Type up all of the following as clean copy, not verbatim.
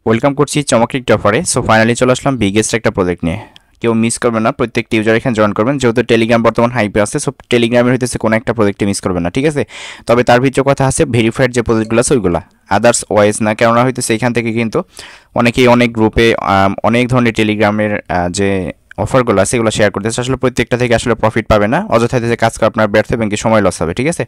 Welcome করছি চমৎকার একটা অফারে। সো ফাইনালি চলে আসলাম বিগেস্ট একটা প্রজেক্ট নিয়ে। কেউ মিস করবেন না, প্রত্যেকটি ইউজার এখানে জয়েন করবেন। যেহেতু টেলিগ্রাম বর্তমান হাইপে আছে, সো টেলিগ্রামের হইতেছে কোনো একটা প্রজেক্টে মিস করবেন না, ঠিক আছে। তবে তার ভিতরে কথা আছে ভেরিফাইড যে প্রজেক্টগুলো আছে ওইগুলো, আদার্স ওয়াইজ না। কেননা হইতেছে এখান থেকে কিন্তু অনেকেই অনেক গ্রুপে অনেক ধরনের টেলিগ্রামের যে অফারগুলো আছে এগুলো শেয়ার করতেছে। আসলে প্রত্যেকটা থেকে আসলে প্রফিট পাবে না, অযথা হইতেছে কাজ করে আপনার ব্যর্থ এবং কি সময় লস হবে, ঠিক আছে।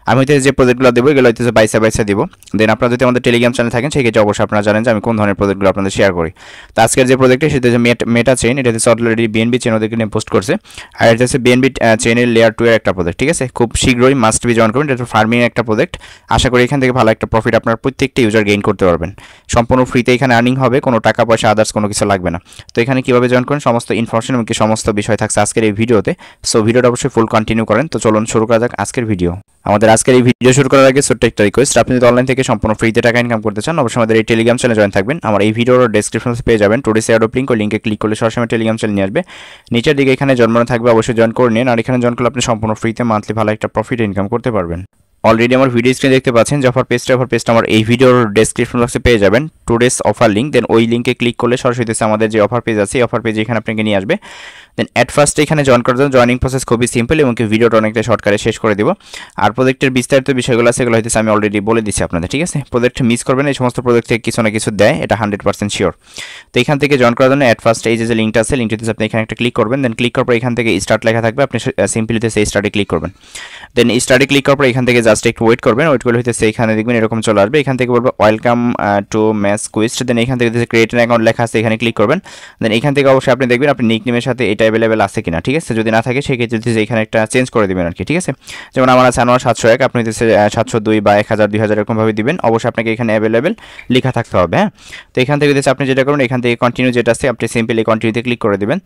আমি হইতেছে যে প্রজেক্টগুলো দেবো এগুলো হইতেছে বাইসা বাইসা দিব। দেন আপনারা যদি আমাদের টেলিগ্রাম চ্যানেল থাকেন সেক্ষেত্রে অবশ্যই আপনারা জানেন যে আমি কোন ধরনের প্রজেক্টগুলো আপনাদের শেয়ার করি। তো আজকের যে প্রজেক্টটি সেটা হচ্ছে মেটা চেইন। এটা হচ্ছে অলরেডি বিএনবি চেইন ওদেরকে নিয়ে পোস্ট করছে। আর এটা হচ্ছে বিএনবি চেইনের লেয়ার 2 এর একটা প্রজেক্ট, ঠিক আছে। খুব শীঘ্রই মাস্ট বি জয়েন করুন। এটা হচ্ছে ফার্মিং একটা প্রজেক্ট। আশা করি এখান থেকে ভালো একটা প্রফিট আপনার প্রত্যেকটা ইউজার গেইন করতে পারবেন। সম্পূর্ণ ফ্রিতে এখানে আর্নিং হবে, কোনো টাকা পয়সা আদার্স কোনো কিছু লাগবে না। তো এখানে কীভাবে জয়েন করেন সমস্ত ইনফরমেশন এবং কি সমস্ত বিষয় থাকছে আজকের এই ভিডিওতে। সো ভিডিওটা অবশ্যই ফুল কন্টিনিউ করেন। তো চলুন শুরু করা যাক আজকের ভিডিও। আমাদের আজকের এই ভিডিও শুরু করার আগে ছোট্ট একটা রিকোয়েস্ট, আপনি যদি অনলাইন থেকে সম্পূর্ণ ফ্রিতে টাকা ইনকাম করতে চান অবশ্যই আমাদের এই টেলিগ্রাম চ্যানেলে জয়েন থাকবেন। আমার এই ভিডিওর ডেসক্রিপশনে পেয়ে যাবেন টুডেস এয়ারড্রপ লিঙ্ক, ওই লিঙ্কে ক্লিক করলে সরাসরি টেলিগ্রাম চ্যানেল নিয়ে আসবে। নিচের দিকে এখানে জন্মানো থাকবে, অবশ্যই জয়েন করে নিন। আর এখানে জয়েন করলে আপনি সম্পূর্ণ ফ্রিতে মান্থলি ভালো একটা প্রফিট ইনকাম করতে পারবেন। অলরেডি আমার ভিডিও স্ক্রিনে দেখতে পাচ্ছেন যে অফার পেজটা আমার এই ভিডিওর ডেসক্রিপশন বক্সে পেয়ে যাবেন টুডেস অফার লিঙ্ক। দেন ওই লিঙ্কে ক্লিক করলে সরাসরি আমাদের যে অফার পেজ আছে এই অফার পেজ এখানে আপনাকে নিয়ে আসবে। দেন অ্যাট ফার্স্ট এখানে জয়েন করার জন্য জয়েনিং প্রসেস খুবই সিম্পল এবং কি ভিডিওটা অনেকটা শর্টকাটে শেষ করে দিব। আর প্রজেক্টের বিস্তারিত বিষয়গুলো আছে এগুলো হইতেছে আমি অলরেডি বলে দিচ্ছি আপনাদের, ঠিক আছে। প্রজেক্ট মিস করবেন, এই সমস্ত প্রজেক্ট থেকে কিছু না কিছু দেয়, এটা 100% শিওর। তো এখান থেকে জয়েন করার জন্য অ্যাট ফার্স্ট এই যে লিঙ্কটা আছে লিঙ্কটিতে আপনি এখানে একটা ক্লিক করবেন। দেন ক্লিক করার পর এখান থেকে স্টার্ট লেখা থাকবে, আপনি সিম্পলি সেই স্টার্টে ক্লিক করবেন। দেন স্টার্টে ক্লিক করার পর এখান থেকে জাস্ট একটু ওয়েট করবেন। ওয়েট করলে হইতেছে এখানে দেখবেন এরকম চলে আসবে। এখান থেকে বলবো ওয়েলকাম টু ম্যাচ কুইস্ট। দেন এখান থেকে ক্রিয়েট অ্যান অ্যাকাউন্ট লেখা আছে, এখানে ক্লিক করবেন। দেন এখান থেকে অবশ্যই আপনি দেখবেন আপনি নিক নেমের সাথে এটা অ্যাভেলেবেল আছে কিনা, ঠিক আছে। যদি না থাকে সেক্ষেত্রে এখানে একটা চেঞ্জ করে দিবেন আর কি, ঠিক আছে। যেমন আমার আছে আনোয়ার 701, আপনি হচ্ছে 702 বা 1000 2000 এরকমভাবে দিবেন। অবশ্যই আপনাকে এখানে অ্যাভেলেবেল লেখা থাকতে হবে, হ্যাঁ। তো এখান থেকে আপনি যেটা করবেন এখান থেকে কন্টিনিউ যেটা আছে আপনি সিম্পলি কন্টিনিউতে ক্লিক করে দিবেন।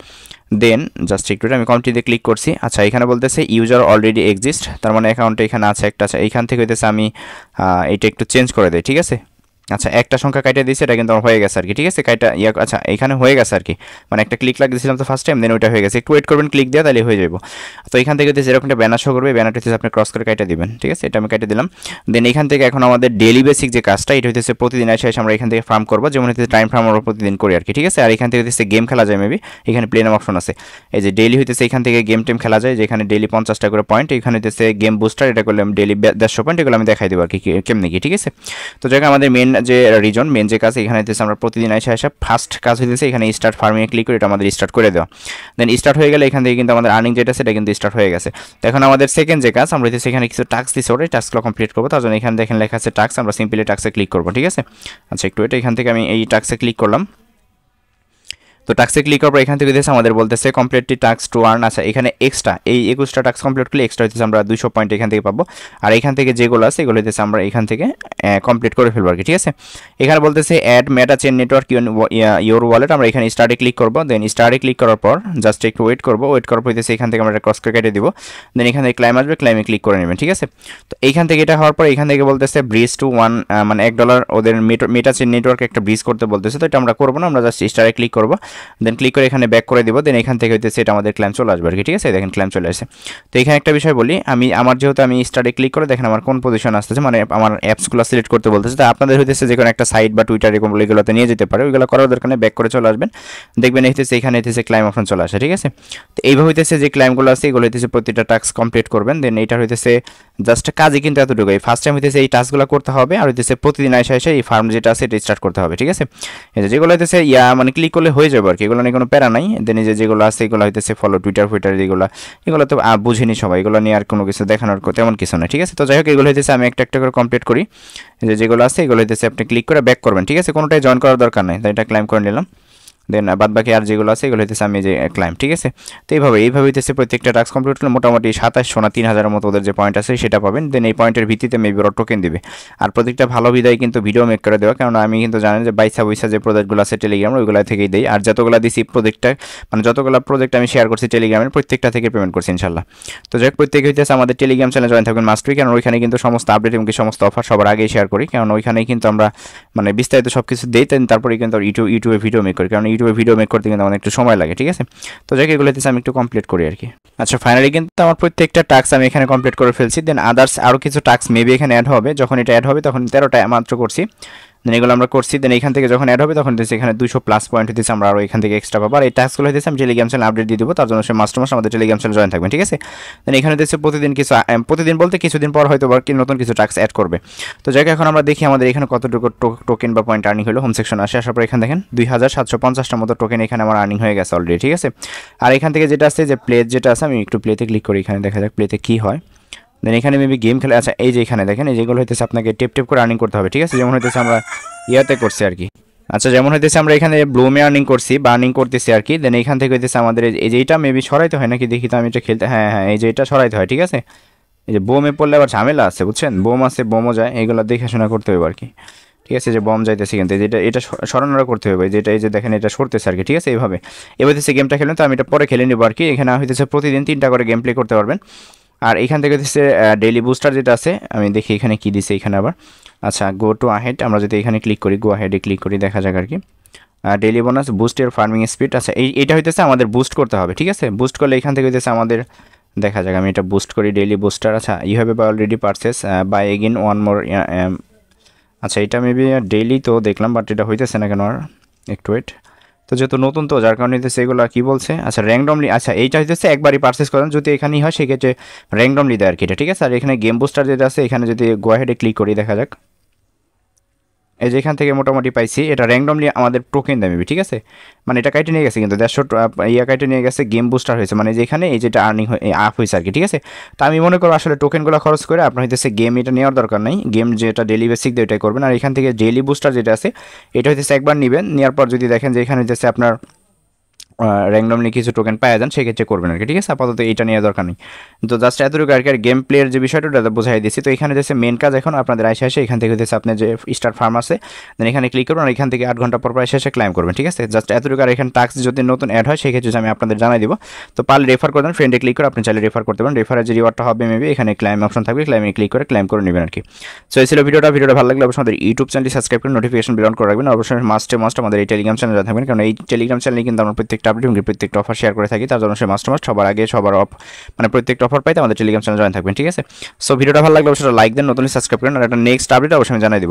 দেন জাস্ট একটু আমি কন্টিনিউতে ক্লিক করছি। আচ্ছা এখানে বলতেছে ইউজার অলরেডি এক্সিস্ট, তার মানে অ্যাকাউন্টে এখানে আছে একটা। আচ্ছা এইখান থেকে হইতেছে আমি এটা একটু চেঞ্জ করে দিই, ঠিক আছে। আচ্ছা একটা সংখ্যা কাইটা দিয়েছে, এটা কিন্তু আমার হয়ে গেছে আর কি, ঠিক আছে। কাইটা আচ্ছা এখানে হয়ে গেছে আর কি, মানে একটা ক্লিক লাগিয়েছিলাম তো ফার্স্ট টাইম, দেন ওইটা হয়ে গেছে। একটু ওয়েট করবেন, ক্লিক দেওয়া তাহলে হয়ে যাবো। তো এখান থেকে যেরকম একটা ব্যানার শো করবে, ব্যানারটা হচ্ছে আপনি ক্রস করে কাইটা দিবেন, ঠিক আছে। এটা আমি কাইটা দিলাম। দেন এখান থেকে এখন আমাদের ডেলি বেসিক যে কাজটা এটা হচ্ছে প্রতিদিন এসে আমরা এখান থেকে ফার্ম করবো, যেমন হচ্ছে টাইম ফার্ম আমরা প্রতিদিন করি আর কি, ঠিক আছে। আর এখান থেকে হচ্ছে গেম খেলা যায় মেবি, এখানে প্লে নাম অপশন আছে। এই যে ডেলি হইতেছে এখান থেকে গেম টেম খেলা যায়, যেখানে ডেলি 50টা করে পয়েন্ট। এখানে হইতেছে গেম বুস্টার, এটা করলে ডেলি 150 পয়েন্ট, এগুলো আমি দেখাই দেবো আর কি কেমনি কি, ঠিক আছে। তো যাকে আমাদের মেন যে রিজন মেন যে কাজ এখানে হইতেছে আমরা প্রতিদিন আসা ফার্স্ট কাজ হইতেছে এখানে স্টার্ট ফার্মিং এ ক্লিক করে এটা আমাদের স্টার্ট করে দেওয়া। দেন স্টার্ট হয়ে গেলে এখান থেকে কিন্তু আমাদের আর্নিং যেটা সেটা কিন্তু স্টার্ট হয়ে গেছে। তো এখন আমাদের সেকেন্ড যে কাজ আমরা হইতেছে এখানে কিছু টাস্ক দিছে, ওই টাস্কগুলো কমপ্লিট করবো। তার জন্য এখানে দেখেন লেখা আছে টাস্ক, আমরা সিম্পলি টাস্কে ক্লিক করবো, ঠিক আছে। আচ্ছা একটু এটা এখান থেকে আমি এই টাস্কে ক্লিক করলাম। তো টাস্কে ক্লিক করার পর এখান থেকে দিয়েছে আমাদের বলতেছে কমপ্লিটলি টাস্ক টু আর্ন। আচ্ছা এখানে এক্সট্রা এই 21টা টাস্ক কমপ্লিট করলে এক্সট্রা হইতেছে আমরা 200 পয়েন্ট এখান থেকে পাবো। আর এখান থেকে যেগুলো আছে এগুলো হইতেছে আমরা এখান থেকে কমপ্লিট করে ফেলবো আর কি, ঠিক আছে। এখানে বলতেছে add Meta chain network your wallet, আমরা এখানে স্টার্টে ক্লিক করবো। দেন স্টার্টে ক্লিক করার পর জাস্ট একটু ওয়েট করবো। ওয়েট করার পর হইতেছে এখান থেকে আমরা ক্রস করে কেটে দিব। দেন এখান থেকে ক্লাইম আসবে, ক্লাইমে ক্লিক করে নেবেন, ঠিক আছে। তো এইখান থেকে এটা হওয়ার পর এখান থেকে বলতেছে ব্রিজ টু 1 মানে $1 ওদের মেটা চেইন নেটওয়ার্ক একটা ব্রিজ করতে বলতেছে। তো এটা আমরা করবো না, আমরা জাস্ট স্টারে ক্লিক করবো। দেন ক্লিক করে এখানে ব্যাক করে দিব। দেন এখান থেকে হইতেছে এটা আমাদের ক্লাইম চলে আসবে আর কি, ঠিক আছে। দেখেন ক্লাইম চলে আসে। তো এখানে একটা বিষয় বলি, আমার যেহেতু আমি স্টার্টে ক্লিক করে দেখেন আমার কোন পজিশন আসতেছে, মানে আমার অ্যাপসগুলো সিলেক্ট করতে বলতেছে। তো আপনাদের হইতেছে যে কোনো একটা সাইট বা টুইটার এরকম এগুলোতে নিয়ে যেতে পারে, ওইগুলো করার দরকার নেই, ব্যাক করে চলে আসবেন। দেখবেন হইতেছে এখানে হইতেছে ক্লাইম অপশন চলে আসে, ঠিক আছে। তো এইভাবে হইতেছে যে ক্লাইমগুলো আছে এগুলো হইতেছে প্রতিটা টাস্ক কমপ্লিট করবেন। দেন এটা হইতেছে জাস্ট কাজই কিন্তু এতটুকুই। ফার্স্ট টাইম হইতেছে এই টাস্কগুলো করতে হবে, আর হইতেছে প্রতিদিন এসে এই ফার্ম যেটা আছে এটা স্টার্ট করতে হবে, ঠিক আছে। এই যেগুলো হইতেছে মানে ক্লিক করলে হয়ে যাবে আর কি, এগুলো নিয়ে কোনো প্যারা নাই। দেন এই যেগুলো আছে এগুলো হইতেছে ফলো টুইটার এগুলো তো বুঝিনি সবাই, এগুলো নিয়ে আর কোনো কিছু দেখানোর তেমন কিছু না, ঠিক আছে। তো যাই হোক এগুলো হইতেছে আমি একটা একটা করে কমপ্লিট করি। যেগুলো আছে এগুলো হইতেছে আপনি ক্লিক করে ব্যাক করবেন, ঠিক আছে। কোনোটাই জয়েন করার দরকার নেই, তাই এটা ক্লাইম করে নিলাম। দেন বাদ বাকি আর যেগুলো আছে এগুলো হইতেছে আমি যে ক্লাইম, ঠিক আছে। তো এইভাবে হইতেছে প্রত্যেকটা টাস্ক কমপ্লিট করলে মোটামুটি 2700 না 3000 মতো ওদের যে পয়েন্ট আছে সেটা পাবেন। দেন এই পয়েন্টের ভিত্তিতে মেবি ওরা টোকেন দিবে। আর প্রত্যেকটা ভালো বিদায় কিন্তু ভিডিও মেক করে দেওয়া, কারণ আমি কিন্তু জানেন যে বাইসা যে প্রজেক্টগুলো আছে টেলিগ্রাম ওইগুলো থেকেই দেই। আর যতগুলো দিছি প্রজেক্টটা মানে যতগুলো প্রজেক্ট আমি শেয়ার করছি টেলিগ্রামের প্রত্যেকটা থেকে পেমেন্ট করছি ইনশাল্লাহ। তো যাই হোক প্রত্যেকে হইতেছে আমাদের টেলিগ্রাম চ্যানেলে জয়েন থাকবেন মাস্টই, কারণ ওইখানে কিন্তু সমস্ত আপডেট এবং সমস্ত অফার সবার আগেই শেয়ার করি, কারণ ওইখানেই কিন্তু আমরা মানে বিস্তারিত সব কিছু দিই। তারপরে কিন্তু ইউটিউবে ভিডিও মেক করি, কারণ ইউটিউবে ভিডিও মেক করতে কিন্তু আমাদের একটু সময় লাগে, ঠিক আছে। তো যাকে এগুলো হইতেছে আমি একটু কমপ্লিট করি আর কি। আচ্ছা ফাইনালি কিন্তু আমার প্রত্যেকটা টাস্ক আমি এখানে কমপ্লিট করে ফেলছি। দেন আদার্স আরও কিছু টাস্ক মেবি এখানে অ্যাড হবে, যখন এটা অ্যাড হবে তখন 13টা মাত্র করছি। দেন এগুলো আমরা করছি। দেন এখান থেকে যখন অ্যাড হবে তখন হচ্ছে এখানে 200 প্লাস পয়েন্ট হতেছে, আমরা আরও এখান থেকে এক্সট্রা পাবো। আর এই টাস্কগুলো হতেছে আমি টেলিগ্রাম চ্যানেল আপডেট দিয়ে দেবো, তার জন্য সে মাস আমাদের টেলিগ্রাম চ্যানেল জয়েন থাকবেন, ঠিক আছে। দেন এখানে হচ্ছে প্রতিদিন কিছু প্রতিদিন বলতে কিছুদিন পর হয়তো বা নতুন কিছু টাস্ক অ্যাড করবে। তো যাই হোক এখন আমরা দেখি আমাদের এখানে কতটুকু টোকেন বা পয়েন্ট আর্নিং হলো। হোম সেকশন আসে, আসার পর এখানে দেখেন 2750টার মতো টোকেন এখানে আমার আর্নিং হয়ে গেছে অলরেডি, ঠিক আছে। আর এখান থেকে যেটা আছে যে প্লে যেটা আছে, আমি একটু প্লেতে ক্লিক করি, এখানে দেখা যাক প্লেতে কী হয়। দেন এখানে মেবি গেম খেলে, আচ্ছা এই যে এখানে দেখেন এই যেগুলো হইতেছে আপনাকে টেপ করে আর্নিং করতে হবে, ঠিক আছে। যেমন হইতেছে আমরা ইয়াতে করছি আর কি, আচ্ছা যেমন হইতেছে আমরা এখানে ব্লুমে আর্নিং করছি বা আর্নিং করতেছি আর কি। দেন এখান থেকে হইতেছে আমাদের এই যে এটা মেবি সরাইতে হয় নাকি দেখি তো, আমি এটা খেলতে, হ্যাঁ হ্যাঁ এই যে এটা সরাইতে হয়, ঠিক আছে। এই যে বোমে পড়লে আবার ঝামেলা আছে বুঝছেন, বোম আছে বোমও যায়, এইগুলো দেখাশোনা করতে হবে আর কি, ঠিক আছে। যে বম যাইতেছে কিন্তু এটা সরানোর করতে হবে, যেটা এই যে দেখেন এটা সরতেছে আর কি, ঠিক আছে। এইভাবে এবার হচ্ছে গেমটা খেলেন, তো আমি এটা পরে খেলে নেবো আর কি। এখানে হইতেছে প্রতিদিন 3টা করে গেম প্লে করতে পারবেন। আর এখান থেকে হচ্ছে ডেইলি বুস্টার যেটা আছে, আমি দেখি এখানে কি দিছে এখানে আবার, আচ্ছা গো টু আহেড, আমরা যদি এখানে ক্লিক করি, গো আহেডে ক্লিক করি, দেখা যাক আর কি। ডেইলি বোনাস বুস্ট এর ফার্মিং স্পিড, আচ্ছা এইটা হইতেছে আমাদের বুস্ট করতে হবে, ঠিক আছে। বুস্ট করলে এখান থেকে হইতেছে আমাদের, দেখা যাক আমি এটা বুস্ট করি ডেইলি বুস্টার। আচ্ছা you have already purchase buy again one more, আচ্ছা এটা মেবি ডেইলি তো দেখলাম, বাট এটা হইতেছে না কেন আর, একটু ওয়েট। তো যেহেতু নতুন তো যার কারণে হইতেছে এগুলো কী বলছে, আচ্ছা র্যান্ডমলি, আচ্ছা এইটা হইতেছে একবারই পারচেস করেন, যদি এখানেই হয় সেক্ষেত্রে র্যান্ডমলি দেয় আর কি এটা, ঠিক আছে। আর এখানে গেম বুস্টার যেটা আছে, এখানে যদি গো হেডে ক্লিক করি, দেখা যাক এই যে এখান থেকে মোটামুটি পাইছি, এটা র্যান্ডমলি আমাদের টোকেন দেবে, ঠিক আছে। মানে এটা কাইটে নিয়ে গেছে কিন্তু 150 ইয়া কাইটে নিয়ে গেছে, গেম বুস্টার হয়েছে, মানে যেখানে এই যেটা আর্নিং আপ হয়েছে আর কি, ঠিক আছে। তো আমি মনে করবো আসলে টোকেনগুলো খরচ করে আপনার হইতেছে গেম এটা নেওয়ার দরকার নেই, গেম যেটা ডেলি বেসিক দিয়ে ওইটাই করবেন। আর এখান থেকে ডেইলি বুস্টার যেটা আছে এটা হইতেছে একবার নেবেন, নেওয়ার পর যদি দেখেন যে এখানে হইতেছে আপনার র্যান্ডমলি কিছু টোকেন পাওয়া যান, সেক্ষেত্রে করবেন আর কি, ঠিক আছে। আপাতত এটা নিয়ে দরকার নেই। তো জাস্ট এতটুকু আর কি, আর গেম প্লের যে বিষয়টা ওটা বোঝাই দিচ্ছি। তো এখানে হচ্ছে মেন কাজ এখন আপনাদের আসে এখান থেকে হচ্ছে আপনার যে স্টার ফার্ম আছে, দেন এখানে ক্লিক করবেন, আর এখান থেকে 8 ঘন্টা পর এসে ক্লাইম করবেন, ঠিক আছে। জাস্ট এতটুকু। আর এখানে টাস্ক যদি নতুন অ্যাড হয় সেক্ষেত্রে আমি আপনাদের জানাই দিব। তো পারলে রেফার করবেন, ফ্রেন্ডে ক্লিক করে আপনি চাইলে রেফার করতে পারেন। রেফারের যে রিওয়ার্ডটা হবে মেবি এখানে ক্লাইম অপশন থাকবে, ক্লাইমে ক্লিক করে ক্লাইম করে নেবেন আর কি। সো এই ছিল ভিডিওটা ভালো লাগলে অবশ্যই আমাদের ইউটিউব চ্যানেলটি সাবস্ক্রাইব করে নোটিফিকেশন বেল অন করে রাখবেন। অবশ্যই মাস্ট আমাদের এই টেলিগ্রাম চ্যানেলে থাকবেন, কারণ এই টেলিগ্রাম চ্যানেলে কিন্তু আমরা প্রত্যেকটা আপডেট এবং প্রত্যেকটা অফার শেয়ার করে থাকি, তার জন্য সে মাস্ট সবার আগে সবার মানে প্রত্যেকটা অফার পাইতে আমাদের টেলিগ্রাম চ্যানেল জয়েন থাকবেন, ঠিক আছে। সো ভিডিওটা ভালো লাগলে অবশ্যই লাইক দেন, নতুন সাবস্ক্রাইব করেন, আর একটা নেক্সট আপডেট অবশ্যই আমি জানাই দিব।